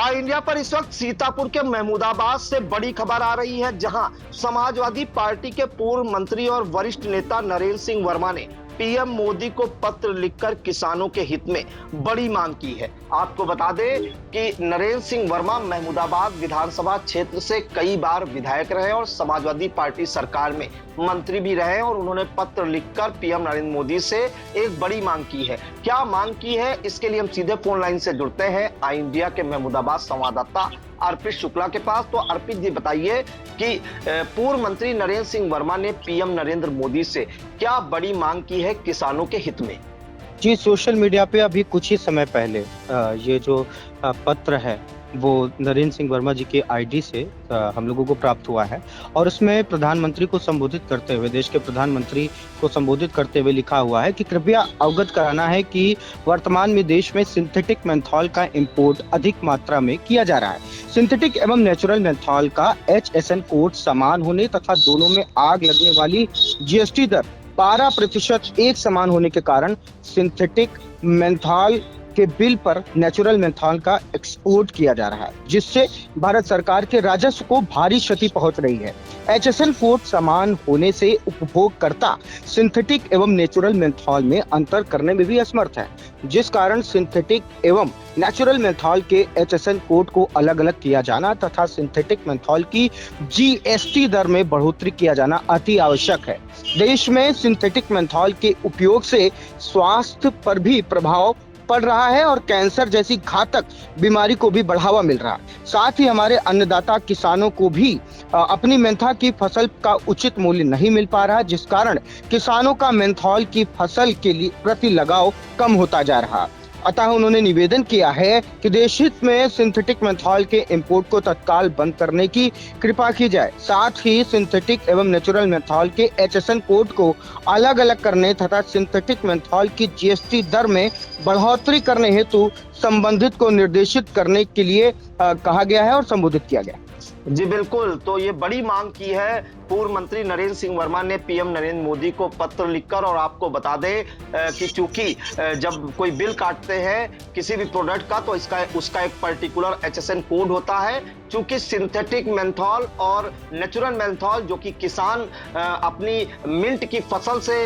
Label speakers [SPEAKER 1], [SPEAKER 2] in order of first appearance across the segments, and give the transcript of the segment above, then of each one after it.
[SPEAKER 1] India पर इस वक्त सीतापुर के महमूदाबाद से बड़ी खबर आ रही है, जहां समाजवादी पार्टी के पूर्व मंत्री और वरिष्ठ नेता नरेंद्र सिंह वर्मा ने पीएम मोदी को पत्र लिखकर किसानों के हित में बड़ी मांग की है। आपको बता दें कि नरेंद्र सिंह वर्मा महमूदाबाद विधानसभा क्षेत्र से कई बार विधायक रहे और समाजवादी पार्टी सरकार में मंत्री भी रहे और उन्होंने पत्र लिखकर पीएम नरेंद्र मोदी से एक बड़ी मांग की है। क्या मांग की है, इसके लिए हम सीधे फोन लाइन से जुड़ते हैं आई इंडिया के महमूदाबाद संवाददाता अर्पित शुक्ला के पास। तो अर्पित जी बताइए कि पूर्व मंत्री नरेंद्र सिंह वर्मा ने पीएम नरेंद्र मोदी से क्या बड़ी मांग की है किसानों के हित में?
[SPEAKER 2] जी, सोशल मीडिया पे अभी कुछ ही समय पहले ये जो पत्र है वो नरेंद्र सिंह वर्मा जी के आईडी से हम लोगों को प्राप्त हुआ है और उसमें प्रधानमंत्री को संबोधित करते हुए, देश के प्रधानमंत्री को संबोधित करते हुए लिखा हुआ है कि कृपया अवगत कराना है कि वर्तमान में देश में सिंथेटिक मेंथॉल का इंपोर्ट अधिक मात्रा में किया जा रहा है। सिंथेटिक एवं नेचुरल मेंथॉल का HSN कोड समान होने तथा दोनों में आग लगने वाली GST दर 12% एक समान होने के कारण सिंथेटिक मेंथॉल के बिल पर नेचुरल मेंथॉल का एक्सपोर्ट किया जा रहा है, जिससे भारत सरकार के राजस्व को भारी क्षति पहुंच रही है। HSN कोड समान होने से उपभोगकर्ता सिंथेटिक एवं नेचुरल मेंथॉल में अंतर करने में भी असमर्थ है, जिस कारण सिंथेटिक एवं नेचुरल मेंथॉल के HSN कोड को अलग अलग किया जाना तथा सिंथेटिक मेंथॉल की GST दर में बढ़ोतरी किया जाना अति आवश्यक है। देश में सिंथेटिक मेंथॉल के उपयोग से स्वास्थ्य पर भी प्रभाव पड़ रहा है और कैंसर जैसी घातक बीमारी को भी बढ़ावा मिल रहा है। साथ ही हमारे अन्नदाता किसानों को भी अपनी मेंथा की फसल का उचित मूल्य नहीं मिल पा रहा, जिस कारण किसानों का मेंथॉल की फसल के लिए प्रति लगाव कम होता जा रहा। अतः उन्होंने निवेदन किया है कि देश हित में सिंथेटिक मेंथॉल के इंपोर्ट को तत्काल बंद करने की कृपा की जाए। साथ ही सिंथेटिक एवं नेचुरल मेंथॉल के HSN कोड को अलग अलग करने तथा सिंथेटिक मेंथॉल की GST दर में बढ़ोतरी करने हेतु संबंधित को निर्देशित करने के लिए कहा गया है और संबोधित किया गया।
[SPEAKER 1] जी बिल्कुल, तो ये बड़ी मांग की है पूर्व मंत्री नरेंद्र सिंह वर्मा ने पीएम नरेंद्र मोदी को पत्र लिखकर। और आपको बता दें कि चूंकि जब कोई बिल काटते हैं किसी भी प्रोडक्ट का तो उसका एक पर्टिकुलर HSN कोड होता है। चूंकि सिंथेटिक मेंथॉल और नेचुरल मेंथॉल जो कि किसान अपनी मिंट की फसल से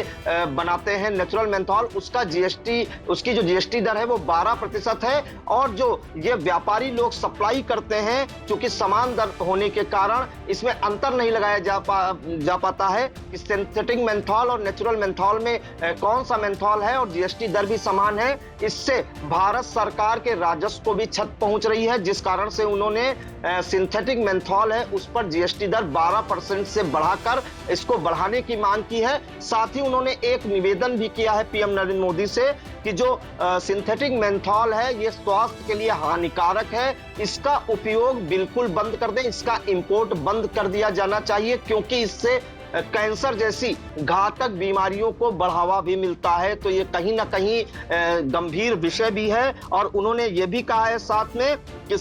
[SPEAKER 1] बनाते हैं, नेचुरल मेंथॉल उसकी जो GST दर है वो 12% है और जो ये व्यापारी लोग सप्लाई करते हैं, चूंकि समान दर होने के कारण इसमें अंतर नहीं लगाया जा पाता है कि सिंथेटिक मेंथॉल और नेचुरल मेंथॉल में कौन सा मेंथॉल है और GST दर भी समान है। इससे भारत सरकार के राजस्व को भी क्षति पहुंच रही है, जिस कारण से उन्होंने सिंथेटिक मेंथॉल है उस पर GST दर 12% से बढ़ाकर इसको बढ़ाने की मांग की है। साथ ही उन्होंने एक निवेदन भी किया है पीएम नरेंद्र मोदी से कि जो सिंथेटिक मेंथॉल है ये स्वास्थ्य के लिए हानिकारक है, इसका उपयोग बिल्कुल बंद कर दें, इसका इंपोर्ट बंद कर दिया जाना चाहिए, क्योंकि इससे कैंसर जैसी घातक बीमारियों को बढ़ावा भी मिलता है। तो ये कहीं ना कहीं गंभीर विषय भी है। और उन्होंने ये भी कहा है साथ में कि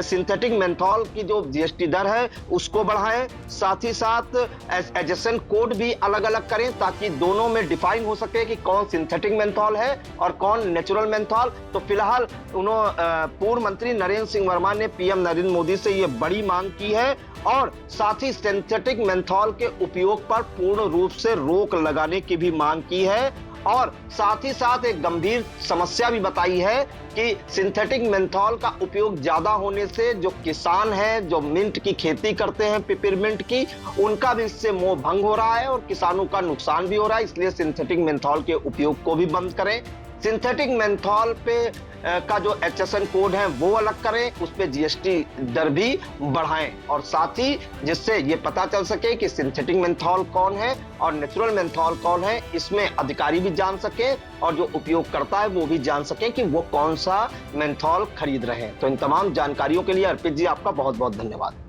[SPEAKER 1] सिंथेटिक मेंथॉल की जो GST दर है उसको बढ़ाएं, साथ ही साथ HSN कोड भी अलग अलग करें ताकि दोनों में डिफाइन हो सके कि कौन सिंथेटिक मेंथॉल है और कौन नेचुरल मेंथॉल। तो फिलहाल पूर्व मंत्री नरेंद्र सिंह वर्मा ने पीएम नरेंद्र मोदी से ये बड़ी मांग की है और साथ ही सिंथेटिक मेंथॉल के उपयोग पर पूर्ण रूप से रोक लगाने की भी मांग की है और साथ ही साथ एक गंभीर समस्या भी बताई है कि सिंथेटिक मेंथॉल का उपयोग ज्यादा होने से जो किसान हैं, जो मिंट की खेती करते हैं, पिपरमिंट की, उनका भी इससे मोह भंग हो रहा है और किसानों का नुकसान भी हो रहा है। इसलिए सिंथेटिक मेंथॉल के उपयोग को भी बंद करें, सिंथेटिक मेंथॉल पे का जो HSN कोड है वो अलग करें, उस पे GST दर भी बढ़ाएं और साथ ही जिससे ये पता चल सके कि सिंथेटिक मेंथॉल कौन है और नेचुरल मेंथॉल कौन है, इसमें अधिकारी भी जान सके और जो उपयोग करता है वो भी जान सके कि वो कौन सा मेंथॉल खरीद रहे हैं। तो इन तमाम जानकारियों के लिए अर्पित जी आपका बहुत बहुत धन्यवाद।